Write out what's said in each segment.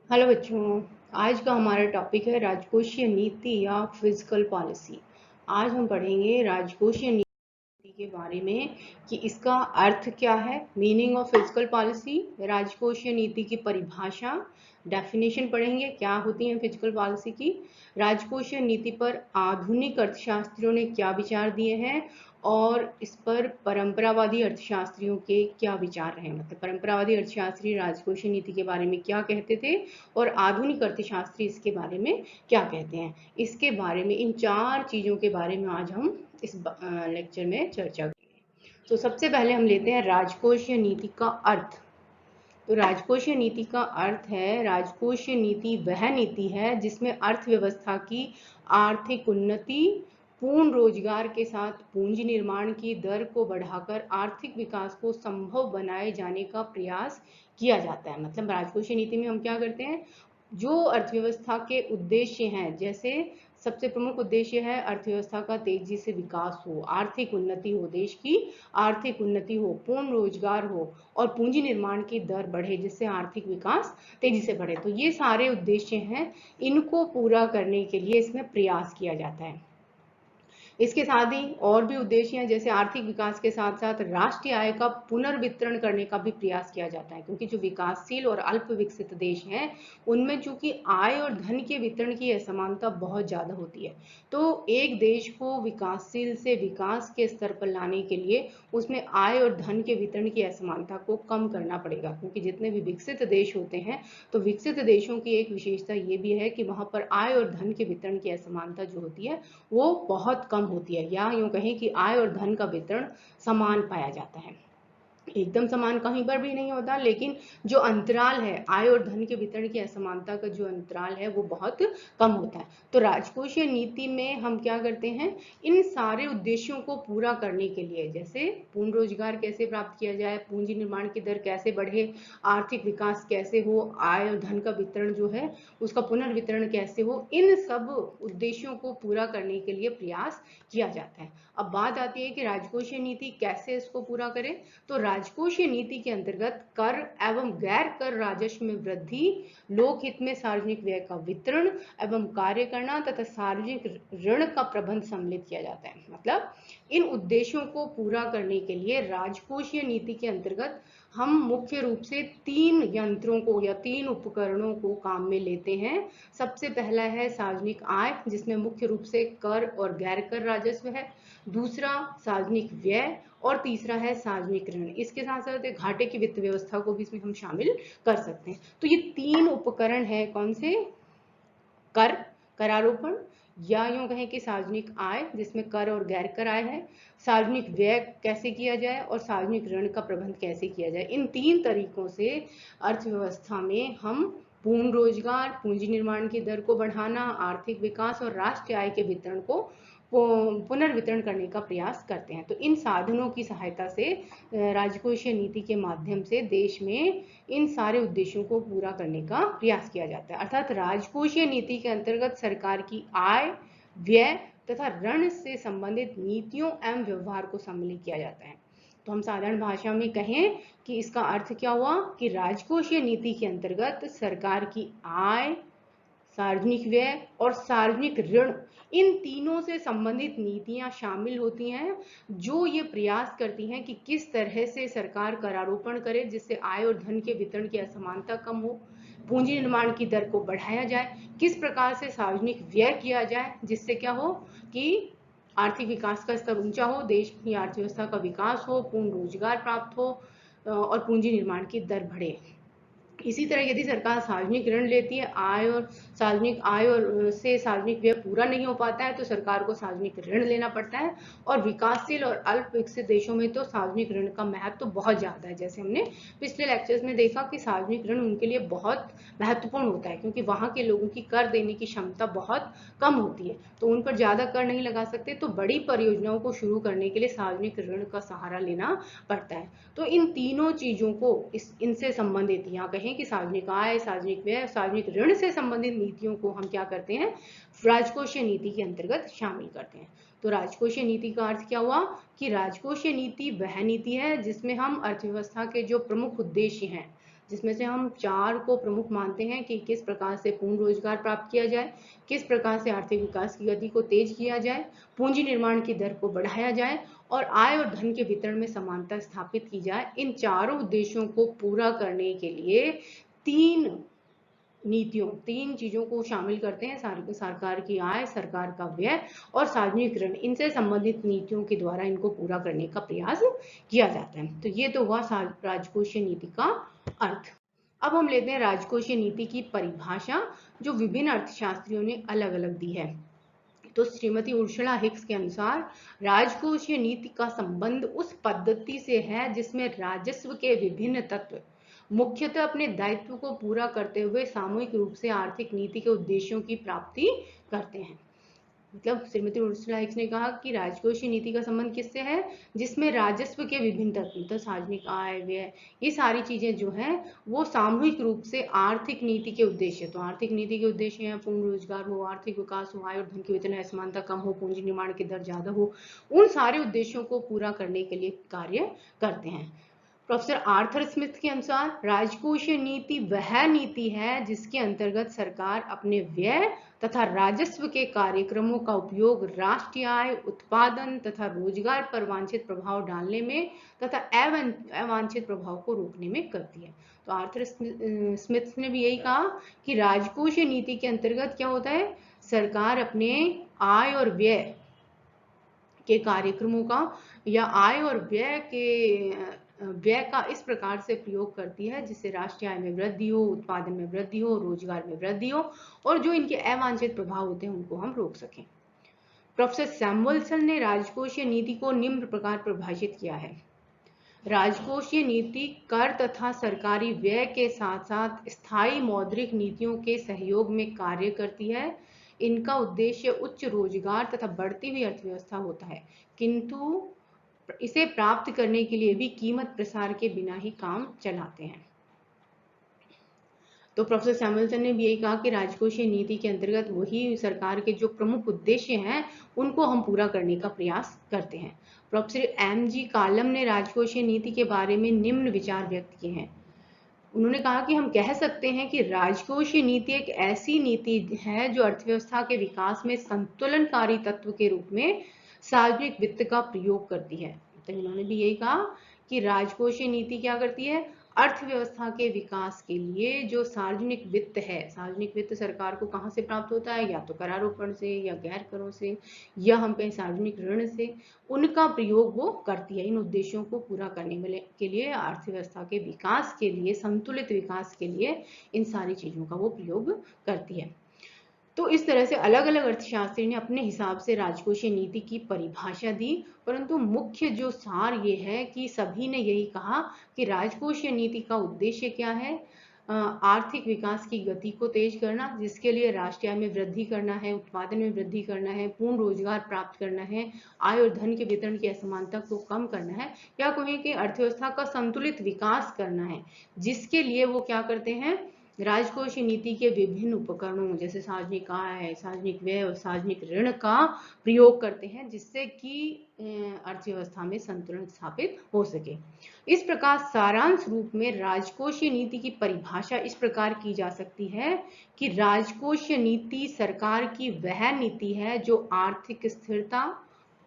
Hello बच्चों। आज का हमारा टॉपिक है राजकोषीय नीति या फिजिकल पॉलिसी। आज हम पढ़ेंगे राजकोषीय नीति के बारे में कि इसका अर्थ क्या है, मीनिंग ऑफ फिजिकल पॉलिसी, राजकोषीय नीति की परिभाषा, डेफिनेशन पढ़ेंगे क्या होती है फिजिकल पॉलिसी की, राजकोषीय नीति पर आधुनिक अर्थशास्त्रियों ने क्या विचार दिए हैं और इस पर परंपरावादी अर्थशास्त्रियों के क्या विचार रहे, मतलब परंपरावादी अर्थशास्त्री राजकोषीय नीति के बारे में क्या कहते थे और आधुनिक अर्थशास्त्री इसके बारे में क्या कहते हैं। इसके बारे में, इन चार चीजों के बारे में आज हम इस लेक्चर में चर्चा करेंगे। तो सबसे पहले हम लेते हैं राजकोषीय नीति का अर्थ। तो राजकोषीय नीति का अर्थ है, राजकोषीय नीति वह नीति है जिसमें अर्थव्यवस्था की आर्थिक उन्नति, पूर्ण रोजगार के साथ पूंजी निर्माण की दर को बढ़ाकर आर्थिक विकास को संभव बनाए जाने का प्रयास किया जाता है। मतलब राजकोषीय नीति में हम क्या करते हैं, जो अर्थव्यवस्था के उद्देश्य हैं, जैसे सबसे प्रमुख उद्देश्य है अर्थव्यवस्था का तेजी से विकास हो, आर्थिक उन्नति हो, देश की आर्थिक उन्नति हो, पूर्ण रोजगार हो और पूंजी निर्माण की दर बढ़े जिससे आर्थिक विकास तेजी से बढ़े। तो ये सारे उद्देश्य हैं, इनको पूरा करने के लिए इसमें प्रयास किया जाता है। इसके साथ ही और भी उद्देश्य हैं, जैसे आर्थिक विकास के साथ साथ राष्ट्रीय आय का पुनर्वितरण करने का भी प्रयास किया जाता है, क्योंकि जो विकासशील और अल्प विकसित देश हैं उनमें चूंकि आय और धन के वितरण की असमानता बहुत ज्यादा होती है। तो एक देश को विकासशील से विकास के स्तर पर लाने के लिए उसमें आय और धन के वितरण की असमानता को कम करना पड़ेगा, क्योंकि जितने भी विकसित देश होते हैं तो विकसित देशों की एक विशेषता ये भी है कि वहां पर आय और धन के वितरण की असमानता जो होती है वो बहुत कम होती है, या यूं कहें कि आय और धन का वितरण समान पाया जाता है। एकदम समान कहीं पर भी नहीं होता, लेकिन जो अंतराल है आय और धन के वितरण की असमानता का जो अंतराल है वो बहुत कम होता है। तो राजकोषीय नीति में हम क्या करते हैं, इन सारे उद्देश्यों को पूरा करने के लिए, जैसे पूर्ण रोजगार कैसे प्राप्त किया जाए, पूंजी निर्माण की दर कैसे बढ़े, आर्थिक विकास कैसे हो, आय और धन का वितरण जो है उसका पुनर्वितरण कैसे हो, इन सब उद्देश्यों को पूरा करने के लिए प्रयास किया जाता है। अब बात आती है कि राजकोषीय नीति कैसे इसको पूरा करे। तो राजकोषीय नीति के अंतर्गत कर एवं गैर कर राजस्व में वृद्धि, लोकहित में सार्वजनिक व्यय का वितरण एवं कार्य करना तथा सार्वजनिक ऋण का प्रबंध सम्मिलित किया जाता है। मतलब इन उद्देश्यों को पूरा करने के लिए राजकोषीय नीति के अंतर्गत हम मुख्य रूप से तीन यंत्रों को या तीन उपकरणों को काम में लेते हैं। सबसे पहला है सार्वजनिक आय, जिसमें मुख्य रूप से कर और गैर कर राजस्व है। दूसरा सार्वजनिक व्यय और तीसरा है सार्वजनिक ऋण। इसके साथ साथ घाटे की वित्त व्यवस्था को भी इसमें हम शामिल कर सकते हैं। तो ये तीन उपकरण है, कौन से, कर, करारोपण, या यूं कहें कि सार्वजनिक आय जिसमें कर और गैर कर आय है, सार्वजनिक व्यय कैसे किया जाए और सार्वजनिक ऋण का प्रबंध कैसे किया जाए। इन तीन तरीकों से अर्थव्यवस्था में हम पूर्ण रोजगार, पूंजी निर्माण की दर को बढ़ाना, आर्थिक विकास और राष्ट्रीय आय के वितरण को पुनर्वितरण करने का प्रयास करते हैं। तो इन साधनों की सहायता से राजकोषीय नीति के माध्यम से देश में इन सारे उद्देश्यों को पूरा करने का प्रयास किया जाता है। अर्थात राजकोषीय नीति के अंतर्गत सरकार की आय, व्यय तथा ऋण से संबंधित नीतियों एवं व्यवहार को सम्मिलित किया जाता है। तो हम साधारण भाषा में कहें कि इसका अर्थ क्या हुआ कि राजकोषीय नीति के अंतर्गत सरकार की आय, सार्वजनिक व्यय और सार्वजनिक ऋण, इन तीनों से संबंधित नीतियां शामिल होती हैं, जो ये प्रयास करती हैं कि किस तरह से सरकार करारोपण करे जिससे आय और धन के वितरण की असमानता कम हो, पूंजी निर्माण की दर को बढ़ाया जाए, किस प्रकार से सार्वजनिक व्यय किया जाए जिससे क्या हो कि आर्थिक विकास का स्तर ऊंचा हो, देश की अर्थव्यवस्था का विकास हो, पूर्ण रोजगार प्राप्त हो और पूंजी निर्माण की दर बढ़े। इसी तरह यदि सरकार सार्वजनिक ऋण लेती है, सार्वजनिक आय और से सार्वजनिक व्यय पूरा नहीं हो पाता है तो सरकार को सार्वजनिक ऋण लेना पड़ता है। और विकासशील और अल्प विकसित देशों में तो सार्वजनिक ऋण का महत्व तो बहुत ज्यादा है। जैसे हमने पिछले लेक्चर्स में देखा कि सार्वजनिक ऋण उनके लिए बहुत महत्वपूर्ण होता है, क्योंकि वहां के लोगों की कर देने की क्षमता बहुत कम होती है, तो उन पर ज्यादा कर नहीं लगा सकते। तो बड़ी परियोजनाओं को शुरू करने के लिए सार्वजनिक ऋण का सहारा लेना पड़ता है। तो इन तीनों चीजों को इनसे संबंधित, यहाँ कहें कि सार्वजनिक आय, सार्वजनिक व्यय, सार्वजनिक ऋण से संबंधित नीतियों को हम क्या करते हैं, राजकोषीय नीति के अंतर्गत शामिल करते हैं। तो राजकोषीय नीति का अर्थ क्या हुआ कि राजकोषीय नीति वह नीति है जिसमें हम अर्थव्यवस्था के जो प्रमुख उद्देश्य हैं, जिसमें से हम 4 को प्रमुख मानते हैं कि किस प्रकार से पूर्ण रोजगार प्राप्त किया जाए, किस प्रकार से आर्थिक विकास की गति को तेज किया जाए, पूंजी निर्माण की दर को बढ़ाया जाए और आय और धन के वितरण में समानता स्थापित की जाए। इन चारों उद्देश्यों को पूरा करने के लिए 3 चीजों को शामिल करते हैं: सरकार की आय, सरकार का व्यय और सार्वजनिक ऋण। इनसे संबंधित नीतियों के द्वारा इनको पूरा करने का प्रयास किया जाता है। तो ये तो हुआ राजकोषीय नीति का अर्थ। अब हम लेते हैं राजकोषीय नीति की परिभाषा, जो विभिन्न अर्थशास्त्रियों ने अलग अलग दी है। तो श्रीमती उर्सुला हिक्स के अनुसार राजकोषीय नीति का संबंध उस पद्धति से है जिसमें राजस्व के विभिन्न तत्व मुख्यतः अपने दायित्व को पूरा करते हुए सामूहिक रूप से आर्थिक नीति के उद्देश्यों की प्राप्ति करते हैं। मतलब श्रीमती उर्सुला हिक्स ने कहा कि राजकोषीय नीति का संबंध किससे है, जिसमें राजस्व के विभिन्न तत्व, तो सार्वजनिक आय, व्यय, ये सारी चीजें जो हैं वो सामूहिक रूप से आर्थिक नीति के उद्देश्य, तो आर्थिक नीति के उद्देश्य हैं पूर्ण रोजगार हो, आर्थिक विकास हो, आय और धन की वितरण असमानता कम हो, पूंजी निर्माण की दर ज्यादा हो, उन सारे उद्देश्यों को पूरा करने के लिए कार्य करते हैं। प्रोफेसर आर्थर स्मिथ के अनुसार राजकोषीय नीति वह नीति है जिसके अंतर्गत सरकार अपने व्यय तथा राजस्व के कार्यक्रमों का उपयोग राष्ट्रीय आय, उत्पादन तथा रोजगार पर वांछित प्रभाव डालने में तथा अवांछित प्रभाव को रोकने में करती है। तो आर्थर स्मिथ ने भी यही कहा कि राजकोषीय नीति के अंतर्गत क्या होता है, सरकार अपने आय और व्यय के कार्यक्रमों का या आय और व्यय का इस प्रकार से प्रयोग करती है जिससे राष्ट्रीय आय में वृद्धि हो, उत्पादन में वृद्धि हो, रोजगार में वृद्धि हो और जो इनके अवांछित प्रभाव होते हैं उनको हम रोक सकें। प्रोफेसर सैमुअल्सन ने राजकोषीय नीति को निम्न प्रकार परिभाषित किया है: राजकोषीय नीति कर तथा सरकारी व्यय के साथ साथ स्थायी मौद्रिक नीतियों के सहयोग में कार्य करती है। इनका उद्देश्य उच्च रोजगार तथा बढ़ती हुई अर्थव्यवस्था होता है, किंतु इसे प्राप्त करने के लिए भी कीमत प्रसार के बिना ही काम चलाते हैं। तो प्रोफेसर सैमुअल्सन ने भी यही कहा कि राजकोषीय नीति के अंतर्गत वही सरकार के जो प्रमुख उद्देश्य हैं उनको हम पूरा करने का प्रयास करते हैं। Professor MG. कालम ने राजकोषीय नीति के बारे में निम्न विचार व्यक्त किए हैं। उन्होंने कहा कि हम कह सकते हैं कि राजकोषीय नीति एक ऐसी नीति है जो अर्थव्यवस्था के विकास में संतुलनकारी तत्व के रूप में सार्वजनिक वित्त का प्रयोग करती है। तो इन्होंने भी यही कहा कि राजकोषीय नीति क्या करती है, अर्थव्यवस्था के विकास के लिए जो सार्वजनिक वित्त है, सार्वजनिक वित्त सरकार को कहाँ से प्राप्त होता है, या तो करारोपण से या गैर करों से या हम कहीं सार्वजनिक ऋण से, उनका प्रयोग वो करती है इन उद्देश्यों को पूरा करने के लिए, अर्थव्यवस्था के विकास के लिए, संतुलित विकास के लिए इन सारी चीजों का वो प्रयोग करती है। तो इस तरह से अलग अलग अर्थशास्त्री ने अपने हिसाब से राजकोषीय नीति की परिभाषा दी, परंतु मुख्य जो सार ये है कि सभी ने यही कहा कि राजकोषीय नीति का उद्देश्य क्या है, आर्थिक विकास की गति को तेज करना, जिसके लिए राष्ट्रीय आय में वृद्धि करना है, उत्पादन में वृद्धि करना है, पूर्ण रोजगार प्राप्त करना है, आय और धन के वितरण की असमानता को कम करना है, या कहें कि अर्थव्यवस्था का संतुलित विकास करना है, जिसके लिए वो क्या करते हैं, राजकोषीय नीति के विभिन्न उपकरणों जैसे सार्वजनिक आय, सार्वजनिक व्यय और सार्वजनिक ऋण का प्रयोग करते हैं, जिससे कि अर्थव्यवस्था में संतुलन स्थापित हो सके। इस प्रकार सारांश रूप में राजकोषीय नीति की परिभाषा इस प्रकार की जा सकती है कि राजकोषीय नीति सरकार की वह नीति है जो आर्थिक स्थिरता,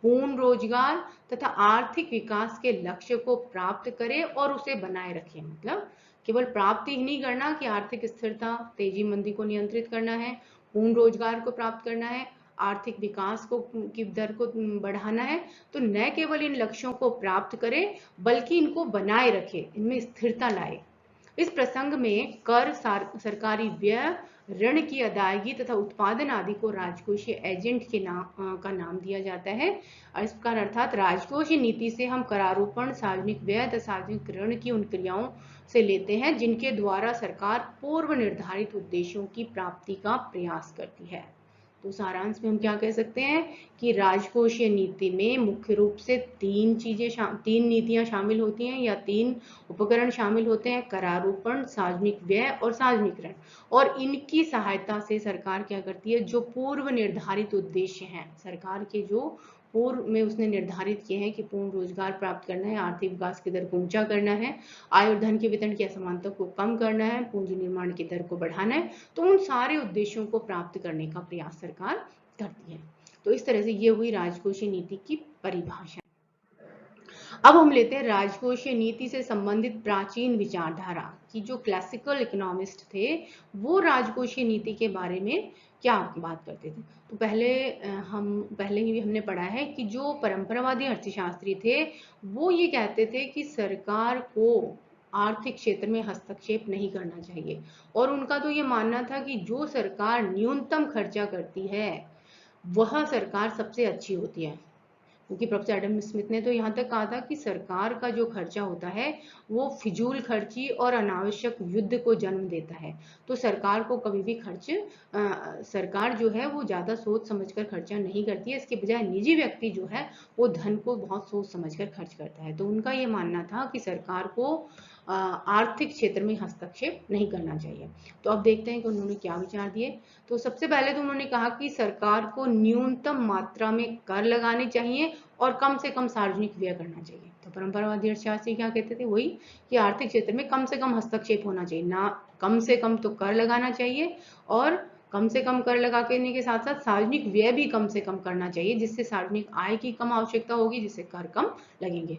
पूर्ण रोजगार तथा आर्थिक विकास के लक्ष्य को प्राप्त करे और उसे बनाए रखे। मतलब केवल प्राप्ति ही नहीं करना कि आर्थिक स्थिरता, तेजी मंदी को नियंत्रित करना है, पूर्ण रोजगार को प्राप्त करना है, आर्थिक विकास को की दर को बढ़ाना है, तो न केवल इन लक्ष्यों को प्राप्त करे बल्कि इनको बनाए रखे, इनमें स्थिरता लाए। इस प्रसंग में कर, सरकारी व्यय, ऋण की अदायगी तथा उत्पादन आदि को राजकोषीय एजेंट के का नाम दिया जाता है। इस प्रकार अर्थात राजकोषीय नीति से हम करारोपण, सार्वजनिक व्यय तथा सार्वजनिक ऋण की उन क्रियाओं से लेते हैं जिनके द्वारा सरकार पूर्व निर्धारित उद्देश्यों की प्राप्ति का प्रयास करती है। तो सारांश में हम क्या कह सकते हैं कि राजकोषीय नीति में मुख्य रूप से तीन नीतियां शामिल होती हैं या 3 उपकरण शामिल होते हैं: करारोपण, सार्वजनिक व्यय और सार्वजनिक ऋण। और इनकी सहायता से सरकार क्या करती है, जो पूर्व निर्धारित उद्देश्य हैं, सरकार के जो पूर्व में उसने निर्धारित किए हैं कि पूर्ण रोजगार प्राप्त करना है, आर्थिक विकास की दर को ऊंचा करना है, आय और धन के वितरण की असमानता को कम करना है, पूंजी निर्माण की दर को बढ़ाना है। तो उन सारे उद्देश्यों को प्राप्त करने का प्रयास सरकार करती है। तो इस तरह से ये हुई राजकोषीय नीति की परिभाषा। अब हम लेते हैं राजकोषीय नीति से संबंधित प्राचीन विचारधारा की। जो क्लासिकल इकोनॉमिस्ट थे वो राजकोषीय नीति के बारे में क्या बात करते थे। तो पहले ही हमने पढ़ा है कि जो परंपरावादी अर्थशास्त्री थे वो ये कहते थे कि सरकार को आर्थिक क्षेत्र में हस्तक्षेप नहीं करना चाहिए, और उनका तो ये मानना था कि जो सरकार न्यूनतम खर्चा करती है वह सरकार सबसे अच्छी होती है। क्योंकि प्रोफेसर एडम स्मिथ ने तो यहाँ तक कहा था कि सरकार का जो खर्चा होता है वो फिजूल खर्ची और अनावश्यक युद्ध को जन्म देता है। तो सरकार को कभी भी सरकार जो है वो ज्यादा सोच समझकर खर्चा नहीं करती है, इसके बजाय निजी व्यक्ति जो है वो धन को बहुत सोच समझकर खर्च करता है। तो उनका ये मानना था कि सरकार को आर्थिक क्षेत्र में हस्तक्षेप नहीं करना चाहिए। तो अब देखते हैं कि उन्होंने क्या विचार दिए। तो सबसे पहले तो उन्होंने कहा कि सरकार को न्यूनतम मात्रा में कर लगाने चाहिए और कम से कम सार्वजनिक व्यय करना चाहिए। तो परंपरावादी अर्थशास्त्री क्या कहते थे, वही कि आर्थिक क्षेत्र में कम से कम हस्तक्षेप होना चाहिए, ना कम से कम तो कर लगाना चाहिए, और कम से कम कर लगा करने के साथ साथ सार्वजनिक व्यय भी कम से कम करना चाहिए, जिससे सार्वजनिक आय की कम आवश्यकता होगी, जिससे कर कम लगेंगे।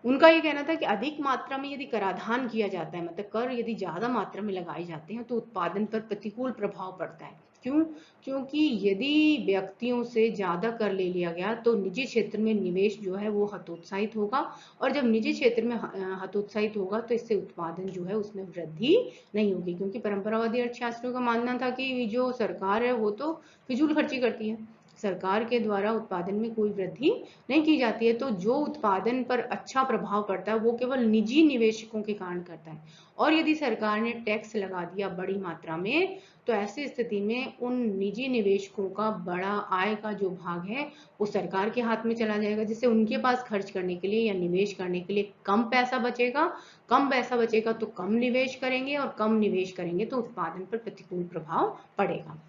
उनका ये कहना था कि अधिक मात्रा में यदि कराधान किया जाता है, मतलब कर यदि ज्यादा मात्रा में लगाए जाते हैं, तो उत्पादन पर प्रतिकूल प्रभाव पड़ता है। क्यों? क्योंकि यदि व्यक्तियों से ज्यादा कर ले लिया गया तो निजी क्षेत्र में निवेश जो है वो हतोत्साहित होगा, और जब निजी क्षेत्र में हतोत्साहित होगा तो इससे उत्पादन जो है उसमें वृद्धि नहीं होगी। क्योंकि परंपरावादी अर्थशास्त्रियों का मानना था कि जो सरकार है वो तो फिजूल खर्ची करती है, सरकार के द्वारा उत्पादन में कोई वृद्धि नहीं की जाती है। तो जो उत्पादन पर अच्छा प्रभाव पड़ता है वो केवल निजी निवेशकों के कारण करता है, और यदि सरकार ने टैक्स लगा दिया बड़ी मात्रा में तो ऐसी स्थिति में उन निजी निवेशकों का बड़ा आय का जो भाग है वो सरकार के हाथ में चला जाएगा, जिससे उनके पास खर्च करने के लिए या निवेश करने के लिए कम पैसा बचेगा। कम पैसा बचेगा तो कम निवेश करेंगे, और कम निवेश करेंगे तो उत्पादन पर प्रतिकूल प्रभाव पड़ेगा।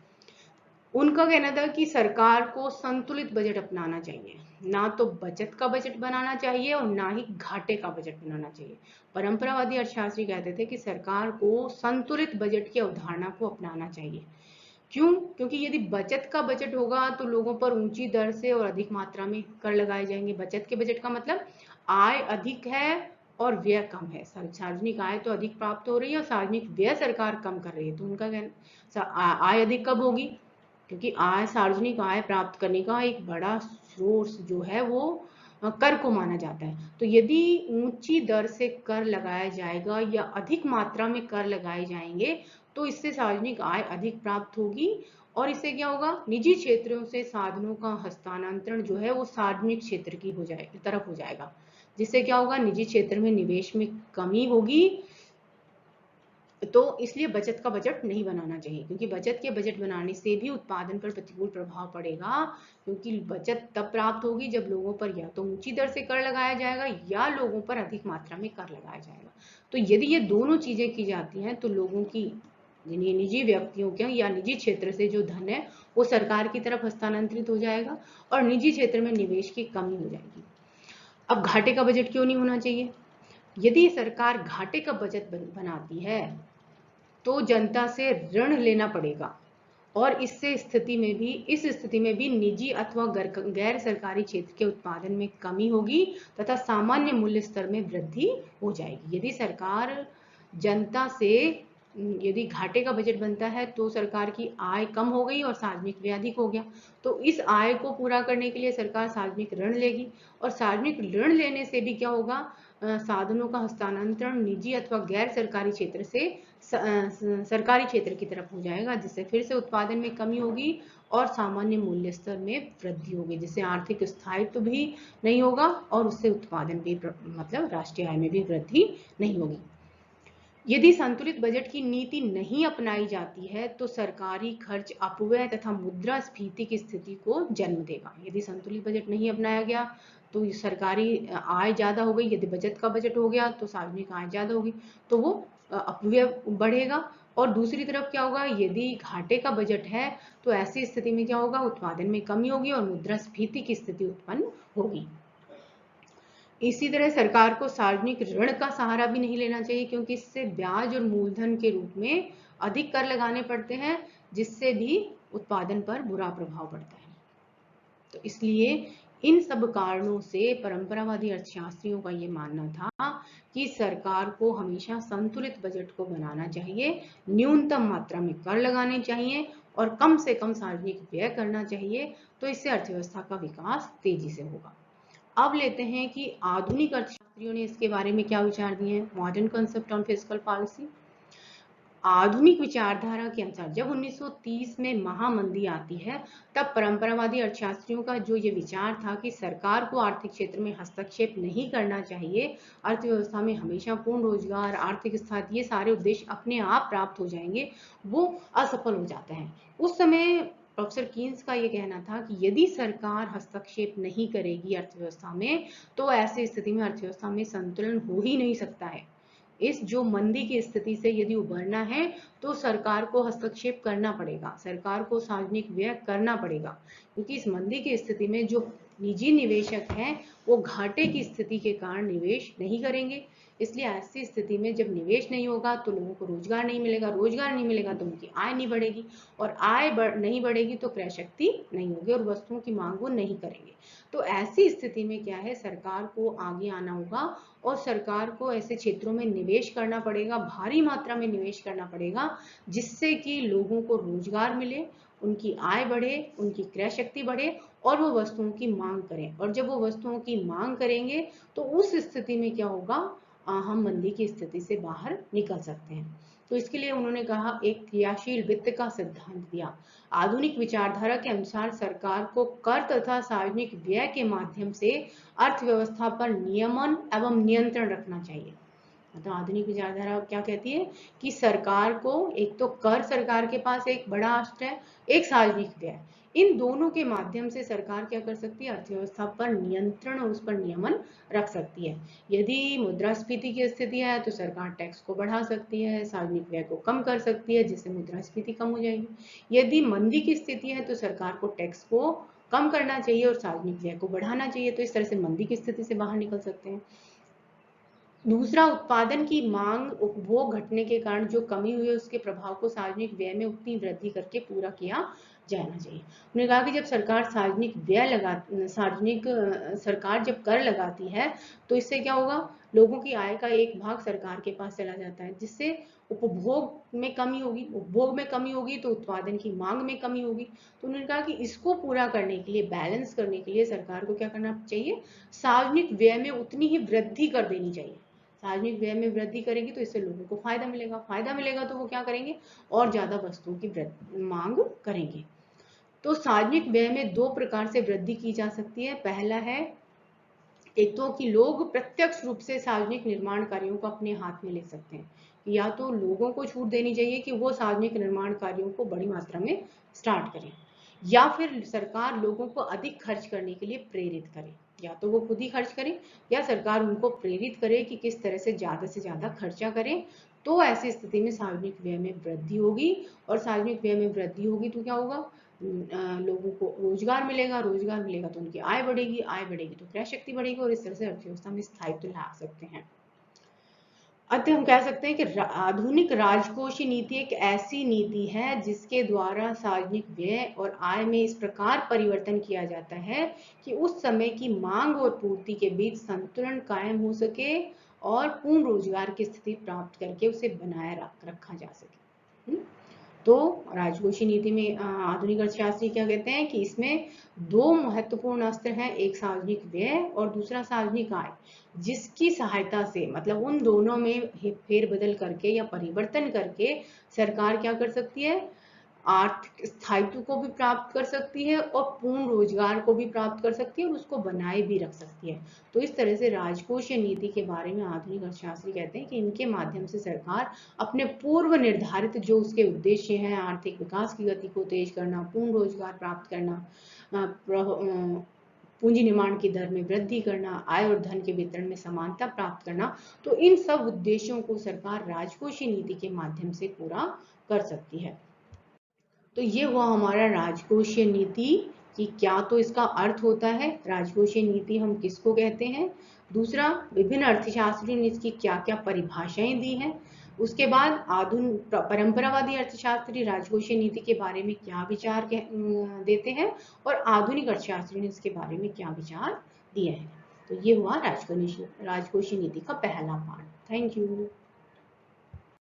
उनका कहना था कि सरकार को संतुलित बजट अपनाना चाहिए, ना तो बचत का बजट बनाना चाहिए और ना ही घाटे का बजट बनाना चाहिए। परंपरावादी अर्थशास्त्री कहते थे कि सरकार को संतुलित बजट की अवधारणा को अपनाना चाहिए। क्यों? क्योंकि यदि बचत का बजट होगा तो लोगों पर ऊंची दर से और अधिक मात्रा में कर लगाए जाएंगे। बचत के बजट का मतलब आय अधिक है और व्यय कम है, सार्वजनिक आय तो अधिक प्राप्त हो रही है और सार्वजनिक व्यय सरकार कम कर रही है। तो उनका कहना आय अधिक कब होगी? क्योंकि आय, सार्वजनिक आय प्राप्त करने का एक बड़ा सोर्स जो है वो कर को माना जाता है। तो यदि ऊंची दर से कर लगाया जाएगा या अधिक मात्रा में कर लगाए जाएंगे तो इससे सार्वजनिक आय अधिक प्राप्त होगी, और इससे क्या होगा, निजी क्षेत्रों से साधनों का हस्तांतरण जो है वो सार्वजनिक क्षेत्र की तरफ हो जाएगा, जिससे क्या होगा, निजी क्षेत्र में निवेश में कमी होगी। तो इसलिए बचत का बजट नहीं बनाना चाहिए, क्योंकि बचत के बजट बनाने से भी उत्पादन पर प्रतिकूल प्रभाव पड़ेगा। क्योंकि बचत तब प्राप्त होगी जब लोगों पर या तो ऊंची दर से कर लगाया जाएगा या लोगों पर अधिक मात्रा में कर लगाया जाएगा। तो यदि ये दोनों चीजें की जाती हैं तो लोगों की, निजी व्यक्तियों के या निजी क्षेत्र से जो धन है वो सरकार की तरफ हस्तांतरित हो जाएगा और निजी क्षेत्र में निवेश की कमी हो जाएगी। अब घाटे का बजट क्यों नहीं होना चाहिए? यदि सरकार घाटे का बजट बनाती है तो जनता से ऋण लेना पड़ेगा, और इस स्थिति में भी निजी अथवा गैर सरकारी क्षेत्र के उत्पादन में कमी होगी तथा सामान्य मूल्य स्तर में वृद्धि हो जाएगी। यदि सरकार जनता से, यदि घाटे का बजट बनता है तो सरकार की आय कम हो गई और सार्वजनिक व्यय अधिक हो गया, तो इस आय को पूरा करने के लिए सरकार सार्वजनिक ऋण लेगी, और सार्वजनिक ऋण लेने से भी क्या होगा, साधनों का हस्तांतरण निजी अथवा गैर सरकारी क्षेत्र से सरकारी क्षेत्र की तरफ हो जाएगा, जिससे फिर से उत्पादन में कमी होगी और सामान्य मूल्य स्तर में वृद्धि होगी, जिससे आर्थिक स्थायित्व भी नहीं होगा और उससे उत्पादन भी, मतलब राष्ट्रीय आय में भी वृद्धि नहीं होगी। यदि संतुलित बजट की नीति नहीं अपनाई जाती है तो सरकारी खर्च अपव्यय तथा मुद्रास्फीति की स्थिति को जन्म देगा। यदि संतुलित बजट नहीं अपनाया गया तो सरकारी आय ज्यादा हो गई, यदि बचत का बजट हो गया तो सार्वजनिक आय ज्यादा होगी, तो वो अपव्यय बढ़ेगा और दूसरी तरफ क्या होगा, यदि घाटे का बजट है तो ऐसी स्थिति में क्या होगा, उत्पादन में कमी होगी और मुद्रास्फीति की स्थिति उत्पन्न होगी। इसी तरह सरकार को सार्वजनिक ऋण का सहारा भी नहीं लेना चाहिए, क्योंकि इससे ब्याज और मूलधन के रूप में अधिक कर लगाने पड़ते हैं, जिससे भी उत्पादन पर बुरा प्रभाव पड़ता है। तो इसलिए इन सब कारणों से परंपरावादी अर्थशास्त्रियों का ये मानना था कि सरकार को हमेशा संतुलित बजट को बनाना चाहिए, न्यूनतम मात्रा में कर लगाने चाहिए और कम से कम सार्वजनिक व्यय करना चाहिए। तो इससे अर्थव्यवस्था का विकास तेजी से होगा। अब लेते हैं कि आधुनिक अर्थशास्त्रियों ने इसके बारे में क्या विचार दिए हैं। Modern concept on fiscal policy. आधुनिक विचारधारा के अनुसार जब 1930 में महामंदी आती है, तब परंपरावादी अर्थशास्त्रियों का जो ये विचार था कि सरकार को आर्थिक क्षेत्र में हस्तक्षेप नहीं करना चाहिए, अर्थव्यवस्था में हमेशा पूर्ण रोजगार, आर्थिक स्थिति, ये सारे उद्देश्य अपने आप प्राप्त हो जाएंगे, वो असफल हो जाते हैं। उस समय प्रोफेसर कीन्स का ये कहना था कि यदि सरकार हस्तक्षेप नहीं करेगी अर्थव्यवस्था में, तो ऐसी स्थिति में अर्थव्यवस्था में संतुलन हो ही नहीं सकता है। इस जो मंदी की स्थिति से यदि उबरना है तो सरकार को हस्तक्षेप करना पड़ेगा, सरकार को सार्वजनिक व्यय करना पड़ेगा, क्योंकि इस मंदी की स्थिति में जो निजी निवेशक हैं वो घाटे की स्थिति के कारण निवेश नहीं करेंगे। इसलिए ऐसी स्थिति में जब निवेश नहीं होगा तो लोगों को रोजगार नहीं मिलेगा, रोजगार नहीं मिलेगा तो उनकी आय नहीं बढ़ेगी, और आय नहीं बढ़ेगी तो क्रय शक्ति नहीं होगी और वस्तुओं की मांग वो नहीं करेंगे। तो ऐसी स्थिति में क्या है, सरकार को आगे आना होगा और सरकार को ऐसे क्षेत्रों में निवेश करना पड़ेगा, भारी मात्रा में निवेश करना पड़ेगा, जिससे कि लोगों को रोजगार मिले, उनकी आय बढ़े, उनकी क्रय शक्ति बढ़े और वो वस्तुओं की मांग करें। और जब वो वस्तुओं की मांग करेंगे तो उस स्थिति में क्या होगा, हम मंदी की स्थिति से बाहर निकल सकते हैं। तो इसके लिए उन्होंने कहा, एक क्रियाशील वित्त का सिद्धांत दिया। आधुनिक विचारधारा के अनुसार सरकार को कर तथा सार्वजनिक व्यय के माध्यम से अर्थव्यवस्था पर नियमन एवं नियंत्रण रखना चाहिए। मतलब आधुनिक विचारधारा क्या कहती है कि सरकार को, एक तो कर सरकार के पास एक बड़ा अस्त्र है, एक सार्वजनिक व्यय, इन दोनों के माध्यम से सरकार क्या कर सकती है, अर्थव्यवस्था पर नियंत्रण और उस पर नियमन रख सकती है। यदि मुद्रास्फीति की स्थिति है तो सरकार टैक्स को बढ़ा सकती है, सार्वजनिक व्यय को कम कर सकती है, जिससे मुद्रास्फीति कम हो जाएगी। यदि मंदी की स्थिति है तो सरकार को टैक्स को कम करना चाहिए और सार्वजनिक व्यय को बढ़ाना चाहिए। तो इस तरह से मंदी की स्थिति से बाहर निकल सकते हैं। दूसरा, उत्पादन की मांग उपभोग घटने के कारण जो कमी हुई है उसके प्रभाव को सार्वजनिक व्यय में उतनी वृद्धि करके पूरा किया जाना चाहिए। उन्होंने कहा कि जब सरकार सार्वजनिक व्यय सरकार जब कर लगाती है तो इससे क्या होगा, लोगों की आय का एक भाग सरकार के पास चला जाता है, जिससे उपभोग में कमी होगी, उपभोग में कमी होगी तो उत्पादन की मांग में कमी होगी। तो उन्होंने कहा कि इसको पूरा करने के लिए, बैलेंस करने के लिए सरकार को क्या करना चाहिए, सार्वजनिक व्यय में उतनी ही वृद्धि कर देनी चाहिए। सार्वजनिक व्यय में वृद्धि करेगी तो इससे लोगों को फायदा मिलेगा, फायदा मिलेगा तो वो क्या करेंगे, और ज्यादा वस्तुओं की मांग करेंगे। तो सार्वजनिक व्यय में दो प्रकार से वृद्धि की जा सकती है। पहला है, एक तो कि लोग प्रत्यक्ष रूप से सार्वजनिक निर्माण कार्यों को अपने हाथ में ले सकते हैं, या तो लोगों को छूट देनी चाहिए कि वो सार्वजनिक निर्माण कार्यों को बड़ी मात्रा में स्टार्ट करें, या फिर सरकार लोगों को अधिक खर्च करने के लिए प्रेरित करे, या तो वो खुद ही खर्च करें या सरकार उनको प्रेरित करे कि किस तरह से ज्यादा खर्चा करें। तो ऐसी स्थिति में सार्वजनिक व्यय में वृद्धि होगी, और सार्वजनिक व्यय में वृद्धि होगी तो क्या होगा, लोगों को रोजगार मिलेगा, रोजगार मिलेगा तो उनकी आय बढ़ेगी, आय बढ़ेगी तो क्रय शक्ति बढ़ेगी, और इस तरह से अर्थव्यवस्था में स्थायित्व ला सकते हैं। अतः हम कह सकते हैं कि आधुनिक राजकोषीय नीति एक ऐसी नीति है जिसके द्वारा सार्वजनिक व्यय और आय में इस प्रकार परिवर्तन किया जाता है कि उस समय की मांग और पूर्ति के बीच संतुलन कायम हो सके और पूर्ण रोजगार की स्थिति प्राप्त करके उसे बनाए रखा जा सके। तो राजकोषीय नीति में आधुनिक अर्थशास्त्री क्या कहते हैं कि इसमें दो महत्वपूर्ण अस्त्र हैं, एक सार्वजनिक व्यय और दूसरा सार्वजनिक आय, जिसकी सहायता से, मतलब उन दोनों में फेरबदल करके या परिवर्तन करके सरकार क्या कर सकती है, आर्थिक स्थायित्व को भी प्राप्त कर सकती है और पूर्ण रोजगार को भी प्राप्त कर सकती है और उसको बनाए भी रख सकती है। तो इस तरह से राजकोषीय नीति के बारे में आधुनिक अर्थशास्त्री कहते हैं कि इनके माध्यम से सरकार अपने पूर्व निर्धारित जो उसके उद्देश्य हैं, आर्थिक विकास की गति को तेज करना, पूर्ण रोजगार प्राप्त करना, पूंजी निर्माण की दर में वृद्धि करना, आय और धन के वितरण में समानता प्राप्त करना, तो इन सब उद्देश्यों को सरकार राजकोषीय नीति के माध्यम से पूरा कर सकती है। तो ये हुआ हमारा राजकोषीय नीति कि क्या तो इसका अर्थ होता है, राजकोषीय नीति हम किसको कहते हैं। दूसरा, विभिन्न अर्थशास्त्रियों ने इसकी क्या क्या परिभाषाएं दी हैं। उसके बाद आधुनिक परंपरावादी अर्थशास्त्री राजकोषीय नीति के बारे में क्या विचार देते हैं, और आधुनिक अर्थशास्त्री ने इसके बारे में क्या विचार दिए हैं। तो ये हुआ राजकोषीय नीति का पहला पार्ट। Thank you.